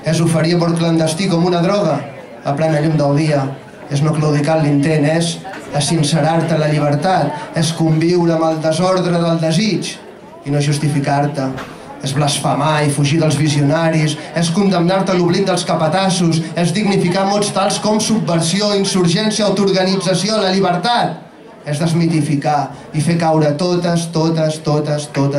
És oferir amor clandestí com una droga a plena llum del dia. És no claudicar l'intent, és sincerar-te la llibertat, és conviure amb el desordre del desig i no justificar-te. És blasfemar i fugir dels visionaris, és condemnar-te a l'oblit dels capatassos, és dignificar mots tals com subversió, insurgència, autoorganització, la llibertat. És desmitificar i fer caure totes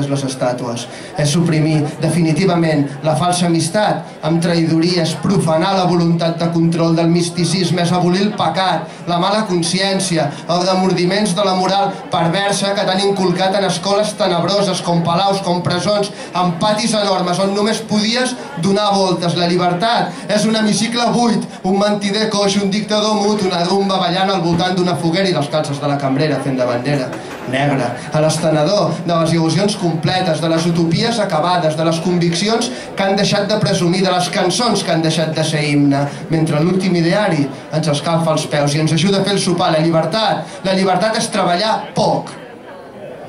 les estàtues. És suprimir definitivament la falsa amistat amb traïdoria, és profanar la voluntat de control del misticisme, és abolir el pecat, la mala consciència, els remordiments de la moral perversa que t'han inculcat en escoles tenebroses com palaus, com presons, amb patis enormes on només podies donar voltes. La llibertat és un hemicicle buit, un mentider coix, un dictador mut, una rumba ballant al voltant d'una foguera i les calces de la cambrera fent de bandera negra, a l'estenedor de les il·lusions completes, de les utopies acabades, de les conviccions que han deixat de presumir, de les cançons que han deixat de ser himne, mentre l'últim ideari ens escalfa els peus i ens ajuda a fer el sopar. La llibertat és treballar poc,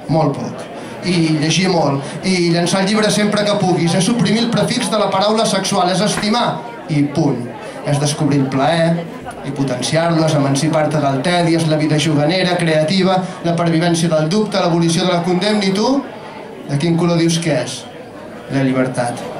molt poc, i llegir molt, i llençar el llibre sempre que puguis, és suprimir el prefix de la paraula sexual, és estimar, i punt. És descobrir el plaer i potenciar-lo, és emancipar-te del tedi, és la vida juganera, creativa, la pervivència del dubte, l'abolició de la condemna. I tu, de quin color dius que és? La llibertat.